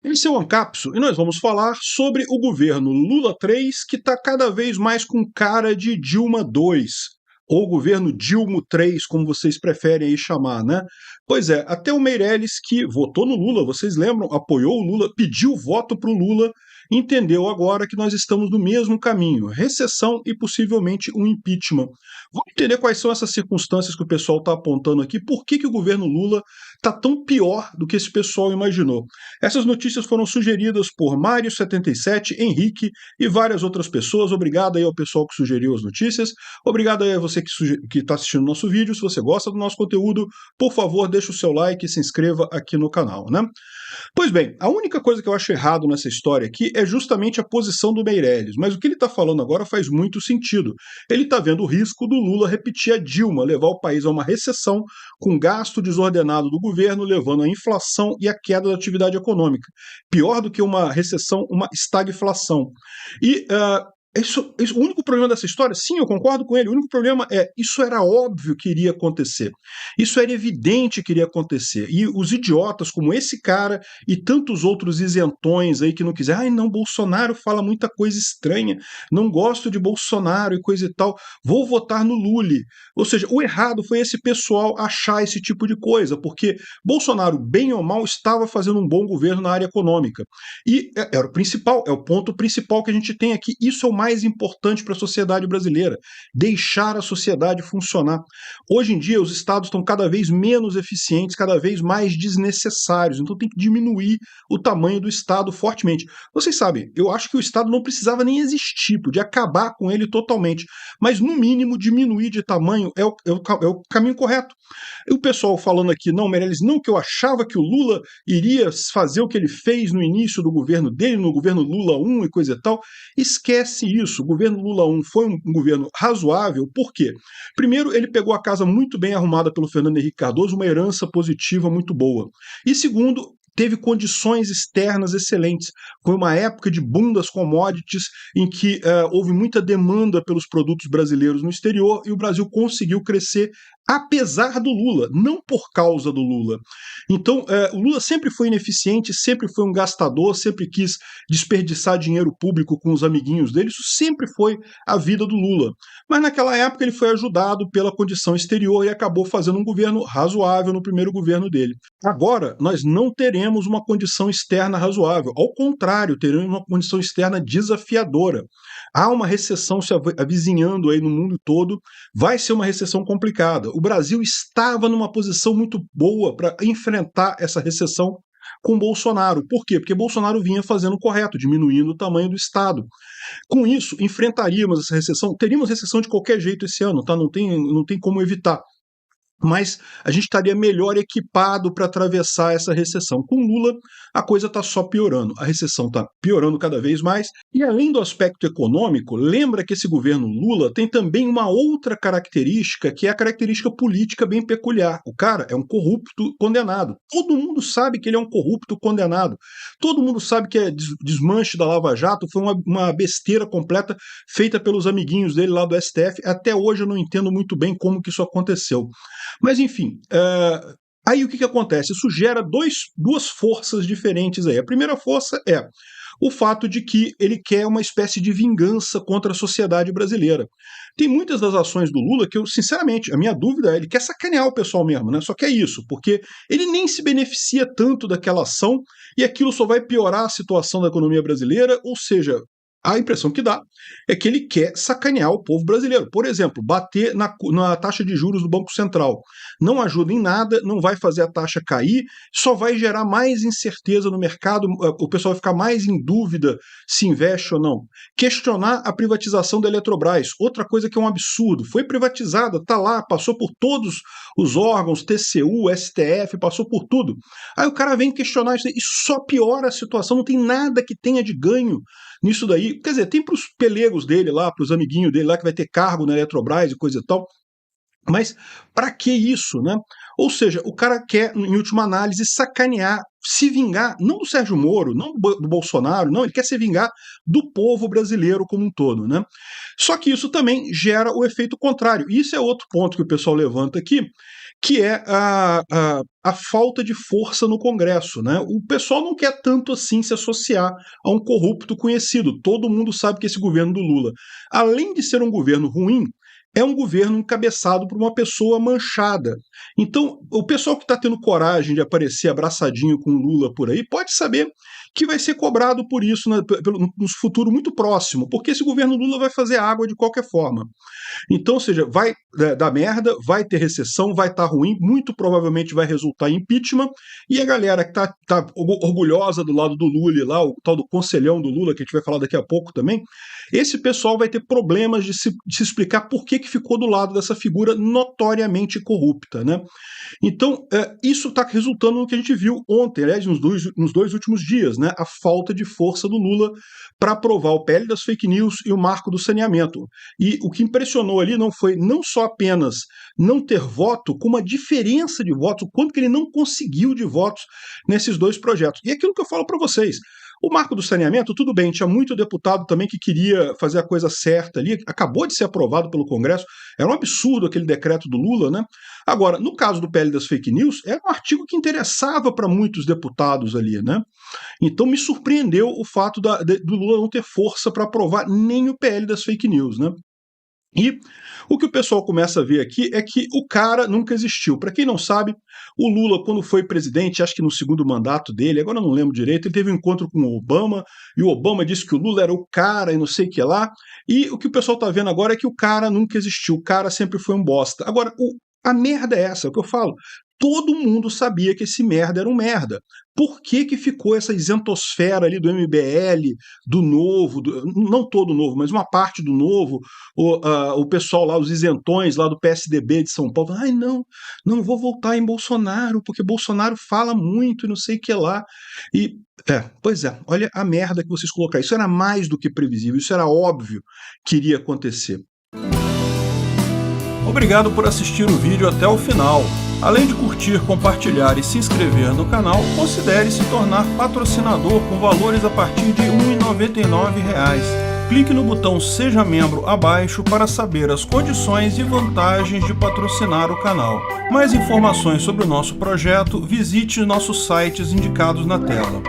Esse é o Ancapso e nós vamos falar sobre o governo Lula 3, que está cada vez mais com cara de Dilma 2, ou governo Dilma 3, como vocês preferem aí chamar, né? Pois é, até o Meirelles, que votou no Lula, vocês lembram, apoiou o Lula, pediu voto para o Lula, entendeu agora que nós estamos no mesmo caminho, recessão e possivelmente um impeachment. Vamos entender quais são essas circunstâncias que o pessoal está apontando aqui, por que o governo Lula está tão pior do que esse pessoal imaginou. Essas notícias foram sugeridas por Mário77, Henrique e várias outras pessoas. Obrigado aí ao pessoal que sugeriu as notícias. Obrigado aí a você que está assistindo o nosso vídeo. Se você gosta do nosso conteúdo, por favor, deixe o seu like e se inscreva aqui no canal, né? Pois bem, a única coisa que eu acho errado nessa história aqui é justamente a posição do Meirelles, mas o que ele está falando agora faz muito sentido. Ele está vendo o risco do Lula repetir a Dilma, levar o país a uma recessão com gasto desordenado do governo, levando à inflação e à queda da atividade econômica. Pior do que uma recessão, uma estagflação. E o único problema dessa história, sim, eu concordo com ele, o único problema é, isso era óbvio que iria acontecer. Isso era evidente que iria acontecer. E os idiotas como esse cara e tantos outros isentões aí que não quiserem, ai não, Bolsonaro fala muita coisa estranha, não gosto de Bolsonaro e coisa e tal, vou votar no Lula. Ou seja, o errado foi esse pessoal achar esse tipo de coisa, porque Bolsonaro, bem ou mal, estava fazendo um bom governo na área econômica. E era o principal, é o ponto principal que a gente tem aqui. Isso é o mais importante para a sociedade brasileira, deixar a sociedade funcionar. Hoje em dia, os estados estão cada vez menos eficientes, cada vez mais desnecessários, então tem que diminuir o tamanho do estado fortemente. Vocês sabem, eu acho que o estado não precisava nem existir, podia acabar com ele totalmente, mas no mínimo diminuir de tamanho é o caminho correto. E o pessoal falando aqui, não, Meirelles, não, que eu achava que o Lula iria fazer o que ele fez no início do governo dele, no governo Lula 1 e coisa e tal. Esquece isso. O governo Lula 1 foi um governo razoável, por quê? Primeiro, ele pegou a casa muito bem arrumada pelo Fernando Henrique Cardoso, uma herança positiva muito boa. E segundo, teve condições externas excelentes. Foi uma época de boom das commodities, em que houve muita demanda pelos produtos brasileiros no exterior e o Brasil conseguiu crescer apesar do Lula, não por causa do Lula. Então, o Lula sempre foi ineficiente, sempre foi um gastador, sempre quis desperdiçar dinheiro público com os amiguinhos dele, isso sempre foi a vida do Lula. Mas naquela época ele foi ajudado pela condição exterior e acabou fazendo um governo razoável no primeiro governo dele. Agora, nós não teremos uma condição externa razoável, ao contrário, teremos uma condição externa desafiadora. Há uma recessão se avizinhando aí no mundo todo, vai ser uma recessão complicada. O Brasil estava numa posição muito boa para enfrentar essa recessão com Bolsonaro. Por quê? Porque Bolsonaro vinha fazendo o correto, diminuindo o tamanho do Estado. Com isso, enfrentaríamos essa recessão, teríamos recessão de qualquer jeito esse ano, tá? Não tem como evitar. Mas a gente estaria melhor equipado para atravessar essa recessão. Com Lula, a coisa está só piorando. A recessão está piorando cada vez mais. E além do aspecto econômico, lembra que esse governo Lula tem também uma outra característica, que é a característica política bem peculiar. O cara é um corrupto condenado. Todo mundo sabe que ele é um corrupto condenado. Todo mundo sabe que o desmanche da Lava Jato foi uma besteira completa feita pelos amiguinhos dele lá do STF. Até hoje eu não entendo muito bem como que isso aconteceu. Mas, enfim, aí o que acontece? Isso gera duas forças diferentes aí. A primeira força é o fato de que ele quer uma espécie de vingança contra a sociedade brasileira. Tem muitas das ações do Lula que eu, sinceramente, a minha dúvida é, ele quer sacanear o pessoal mesmo, né? Só que é isso, porque ele nem se beneficia tanto daquela ação e aquilo só vai piorar a situação da economia brasileira, ou seja, a impressão que dá é que ele quer sacanear o povo brasileiro. Por exemplo, bater na taxa de juros do Banco Central. Não ajuda em nada, não vai fazer a taxa cair, só vai gerar mais incerteza no mercado, o pessoal vai ficar mais em dúvida se investe ou não. Questionar a privatização da Eletrobras, outra coisa que é um absurdo. Foi privatizada, está lá, passou por todos os órgãos, TCU, STF, passou por tudo. Aí o cara vem questionar isso, e só piora a situação, não tem nada que tenha de ganho nisso daí. Quer dizer, tem para os pelegos dele lá, para os amiguinhos dele lá, que vai ter cargo na Eletrobras e coisa e tal. Mas para que isso, né? Ou seja, o cara quer, em última análise, sacanear, se vingar, não do Sérgio Moro, não do Bolsonaro, não, ele quer se vingar do povo brasileiro como um todo, né? Só que isso também gera o efeito contrário. E isso é outro ponto que o pessoal levanta aqui, que é a falta de força no Congresso, né? O pessoal não quer tanto assim se associar a um corrupto conhecido. Todo mundo sabe que esse governo do Lula, além de ser um governo ruim, é um governo encabeçado por uma pessoa manchada. Então, o pessoal que está tendo coragem de aparecer abraçadinho com o Lula por aí pode saber que vai ser cobrado por isso no futuro muito próximo, porque esse governo Lula vai fazer água de qualquer forma. Então, ou seja, vai dar merda, vai ter recessão, vai estar ruim, muito provavelmente vai resultar em impeachment, e a galera que tá orgulhosa do lado do Lula lá, o tal do conselhão do Lula, que a gente vai falar daqui a pouco também, esse pessoal vai ter problemas de se explicar por que ficou do lado dessa figura notoriamente corrupta, né? Então, isso está resultando no que a gente viu ontem, aliás, nos dois últimos dias, né? A falta de força do Lula para aprovar o PL das fake news e o marco do saneamento. E o que impressionou ali não foi não só apenas não ter voto, como a diferença de votos, o quanto que ele não conseguiu de votos nesses dois projetos. E é aquilo que eu falo para vocês. O marco do saneamento, tudo bem, tinha muito deputado também que queria fazer a coisa certa ali, acabou de ser aprovado pelo Congresso, era um absurdo aquele decreto do Lula, né? Agora, no caso do PL das fake news, era um artigo que interessava para muitos deputados ali, né? Então me surpreendeu o fato do Lula não ter força para aprovar nem o PL das fake news, né? E o que o pessoal começa a ver aqui é que o cara nunca existiu. Para quem não sabe, o Lula, quando foi presidente, acho que no segundo mandato dele, agora eu não lembro direito, ele teve um encontro com o Obama, e o Obama disse que o Lula era o cara e não sei o que lá. E o que o pessoal está vendo agora é que o cara nunca existiu, o cara sempre foi um bosta. Agora, a merda é essa, é o que eu falo. Todo mundo sabia que esse merda era um merda. Por que ficou essa isentosfera ali do MBL, do Novo, não todo Novo, mas uma parte do Novo, o pessoal lá, os isentões lá do PSDB de São Paulo, ai não vou votar em Bolsonaro, porque Bolsonaro fala muito e não sei o que lá. E, pois é, olha a merda que vocês colocaram. Isso era mais do que previsível, isso era óbvio que iria acontecer. Obrigado por assistir o vídeo até o final. Além de curtir, compartilhar e se inscrever no canal, considere se tornar patrocinador com valores a partir de R$ 1,99. Clique no botão Seja Membro abaixo para saber as condições e vantagens de patrocinar o canal. Mais informações sobre o nosso projeto, visite nossos sites indicados na tela.